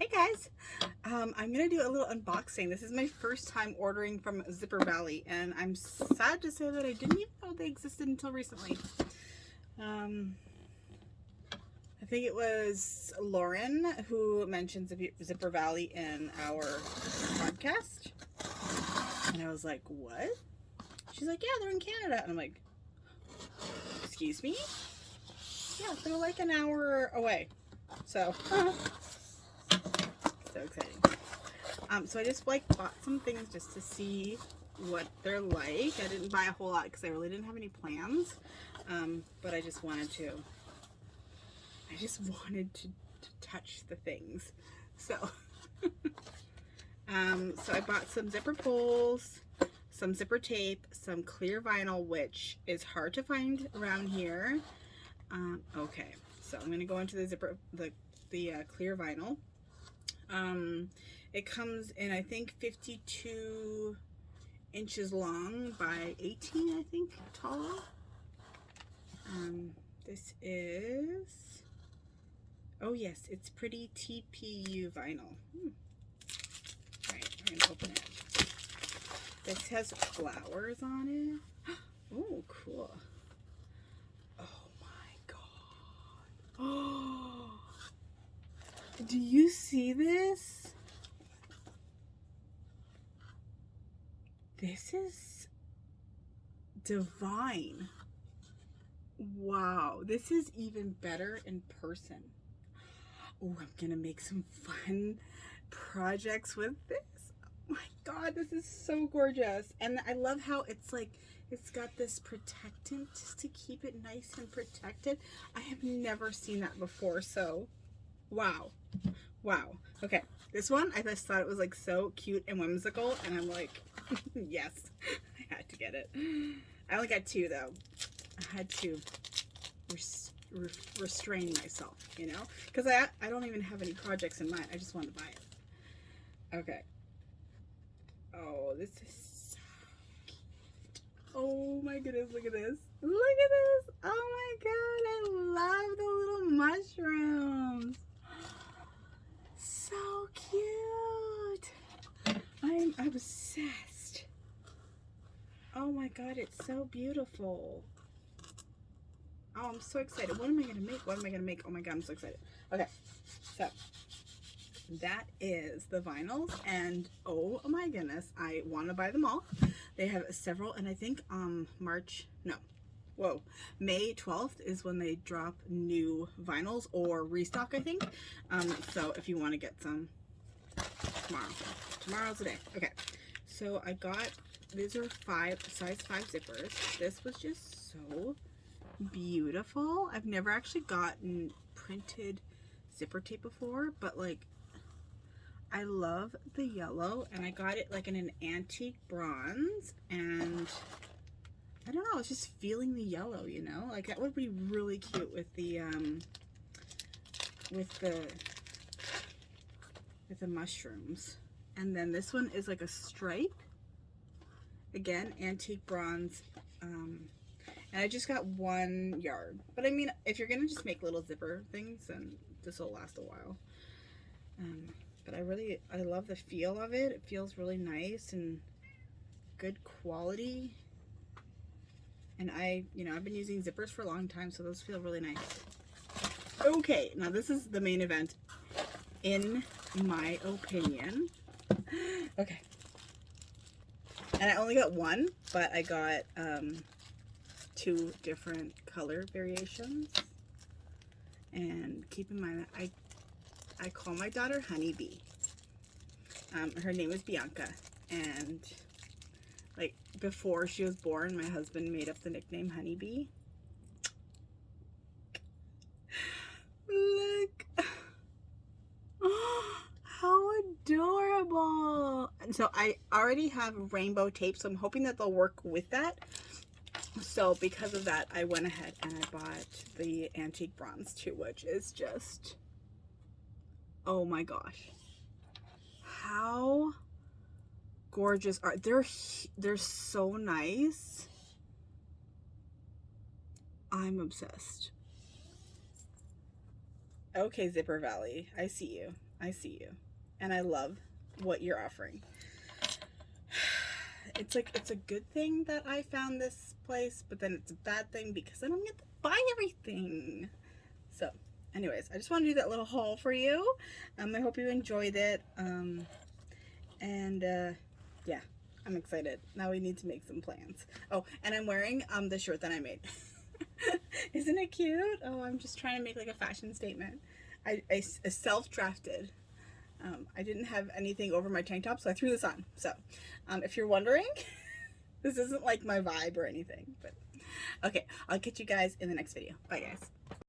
Hey guys, I'm gonna do a little unboxing. This is my first time ordering from Zipper Valley, and I'm sad to say that I didn't even know they existed until recently. I think it was Lauren who mentioned Zipper Valley in our podcast, and I was like, "What?" She's like, "Yeah, they're in Canada," and I'm like, "Excuse me?" Yeah, they're like an hour away, so. So exciting. So I just bought some things just to see what they're like. I didn't buy a whole lot because I really didn't have any plans. But I just wanted to touch the things. So, so I bought some zipper pulls, some zipper tape, some clear vinyl, which is hard to find around here. Okay, so I'm gonna go into the clear vinyl. It comes in, I think, 52 inches long by 18, I think, tall. This is, oh yes, it's pretty TPU vinyl. Alright, I'm gonna open it. This has flowers on it. Oh, cool. Oh my god. Oh, do you see this? This is divine. Wow, this is even better in person. Oh, I'm gonna make some fun projects with this. Oh my god, this is so gorgeous. And I love how it's like, it's got this protectant just to keep it nice and protected. I have never seen that before, so wow. Wow. Okay, this one, I just thought it was like so cute and whimsical, and I'm like, yes, I had to get it. I only got two though. I had to restrain myself, you know, because I don't even have any projects in mind. I just want to buy it. Okay. Oh, this is so cute. Oh my goodness, look at this. Look at this. Oh my god, I love the little mushrooms. So cute. I'm obsessed. Oh my god, it's so beautiful. Oh, I'm so excited. What am I gonna make? What am I gonna make? Oh my god, I'm so excited. Okay, so that is the vinyls, and oh my goodness, I want to buy them all. They have several, and I think May 12th is when they drop new vinyls or restock, I think. So if you want to get some tomorrow's the day. Okay, so I got, these are size 5 zippers. This was just so beautiful. I've never actually gotten printed zipper tape before, but like, I love the yellow, and I got it like in an antique bronze, and I don't know, I was just feeling the yellow, you know, like that would be really cute with the mushrooms. And then this one is like a stripe, again, antique bronze, and I just got 1 yard. But I mean, if you're gonna just make little zipper things, then this will last a while. But I love the feel of it. It feels really nice and good quality. And I've been using zippers for a long time, so those feel really nice. Okay, now this is the main event, in my opinion. Okay. And I only got one, but I got 2 different color variations. And keep in mind that I call my daughter Honeybee. Her name is Bianca, and like before she was born, my husband made up the nickname Honeybee. Look. Oh, how adorable. And so I already have rainbow tape, so I'm hoping that they'll work with that. So because of that, I went ahead and I bought the antique bronze too, which is just, oh my gosh, how gorgeous are they're so nice. I'm obsessed. Okay, Zipper Valley, I see you. I see you. And I love what you're offering. It's like, it's a good thing that I found this place, but then it's a bad thing because I don't get to buy everything. So anyways, I just want to do that little haul for you. I hope you enjoyed it. Yeah, I'm excited. Now we need to make some plans. Oh, and I'm wearing the shirt that I made. Isn't it cute? Oh, I'm just trying to make like a fashion statement. I self-drafted. I didn't have anything over my tank top, so I threw this on. So, if you're wondering, this isn't like my vibe or anything, but okay, I'll catch you guys in the next video. Bye, guys.